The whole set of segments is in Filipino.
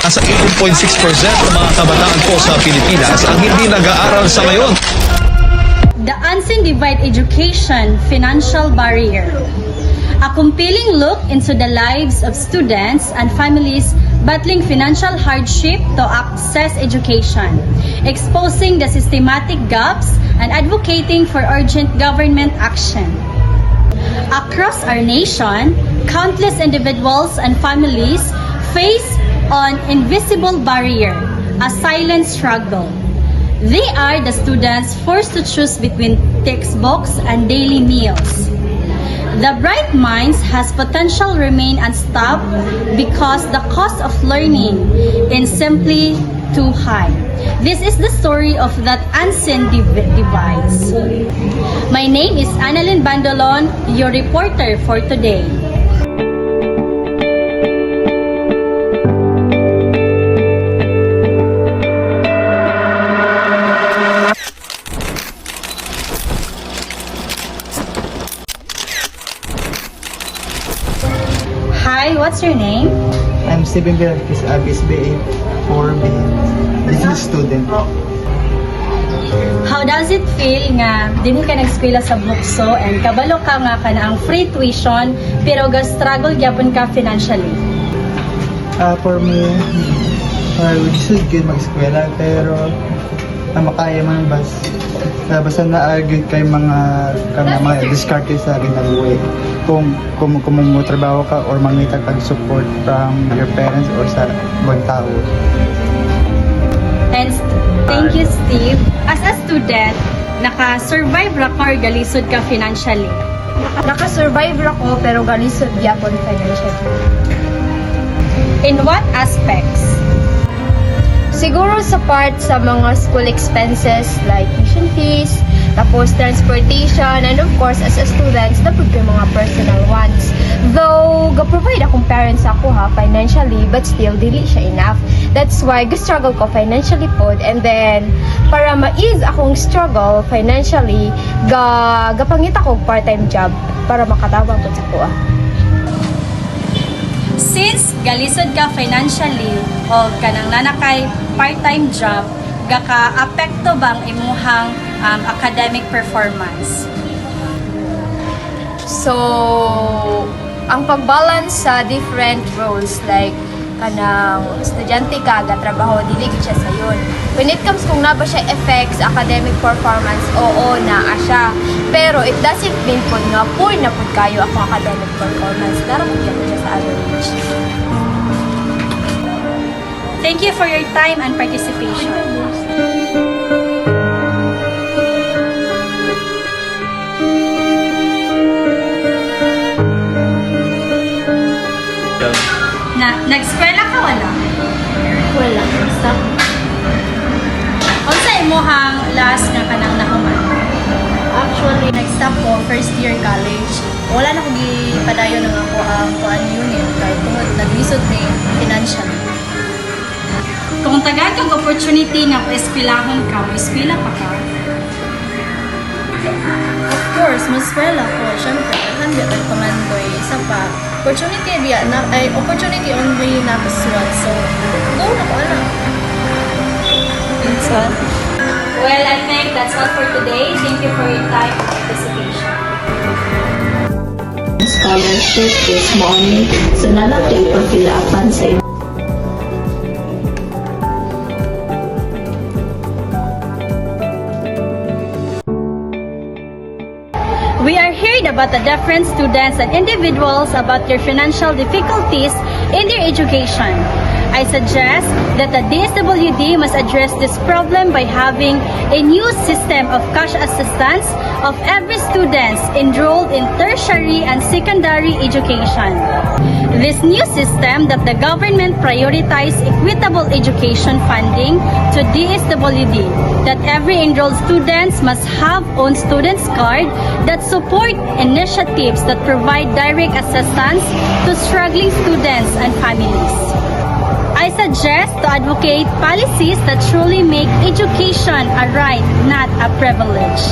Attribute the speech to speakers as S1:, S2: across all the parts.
S1: Nasa 18.6% ng mga kabataan po sa Pilipinas ang hindi nag-aaral sa ngayon.
S2: The Unseen Divide Education Financial Barrier. A compelling look into the lives of students and families battling financial hardship to access education, exposing the systematic gaps and advocating for urgent government action. Across our nation, countless individuals and families face an invisible barrier, a silent struggle. They are the students forced to choose between textbooks and daily meals. The bright minds has potential remain unstopped because the cost of learning is simply too high. This is the story of that unseen divides. My name is Annalyn Bandolon, your reporter for today. Hi, what's your name?
S3: I'm Steven Villarquez, BSBA 4B business student.
S2: How does it feel nga dinhi ka nag-eskwela sa Bukso and kabalo ka nga ang free tuition pero ga-struggle gyapon ka financially?
S3: For me, this is good mag-eskwela pero makaya man basta na-argue kay mga diskarte sa ginagawa. Kung mo trabaho ka or mangita kag support from your parents or sa ibang tao.
S2: And thank you, Steve. As a student, naka-survive ra ka or galisod ka financially?
S4: Naka-survive ako pero galisod gyapon financially.
S2: In what aspects?
S4: Siguro sa part sa mga school expenses like tuition fees, tapos transportation, and of course as a student, dapat ko yung mga personal ones. Though, ga-provide akong parents ako financially, but still, dili siya enough. That's why, ga-struggle ko financially po. And then, para ma-ease akong struggle financially, gapangita ko part-time job para makatabang po sa kuha.
S2: Since galisod ka financially o kanang nanakay part-time job, gaka-apekto bang imuhang academic performance?
S4: So, ang pag-balance sa different roles like kanang estudyante ka, trabaho, dili gid siya sayon. When it comes kung na ba siya effects academic performance, oo na siya. Pero it doesn't mean po nga poor na pud kayo akong academic performance. Dapat yan siya sa average.
S2: Thank you for your time and participation. Nag-eskwela ka wala?
S4: Wala. Stop.
S2: Unsa imong last nga kanang nahuman?
S5: Actually, nag-stop ko first year college. Wala na kong gipadayon ng ako ang kuan unit kay tungod naglisod ni financially.
S2: Kung tagaan kang opportunity nga eskwelahon ka, eskwela pa ka?
S5: Of course, mas eskwela ko. Siyempre, handa kay pamandoy isa pa. Opportunity on way na kaswat. So, go na ko alam.
S4: Thanks,
S2: Well, I think that's all for today. Thank you for your time and participation.
S6: Scholarship this morning so nalatay pagpilapan sa
S2: We are hearing about the different students and individuals about their financial difficulties in their education. I suggest that the DSWD must address this problem by having a new system of cash assistance of every student enrolled in tertiary and secondary education. This new system that the government prioritize equitable education funding to DSWD, that every enrolled students must have own students card that support initiatives that provide direct assistance to struggling students and families. I suggest to advocate policies that truly make education a right, not a privilege.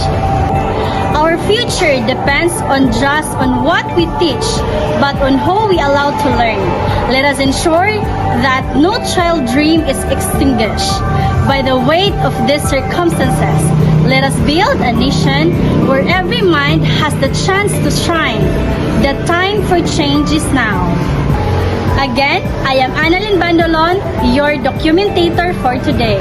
S2: Our future depends on just on what we teach, but on who we allow to learn. Let us ensure that no child dream is extinguished by the weight of these circumstances. Let us build a nation where every mind has the chance to shine. The time for change is now. Again, I am Annalyn Bandolon, your documentator for today.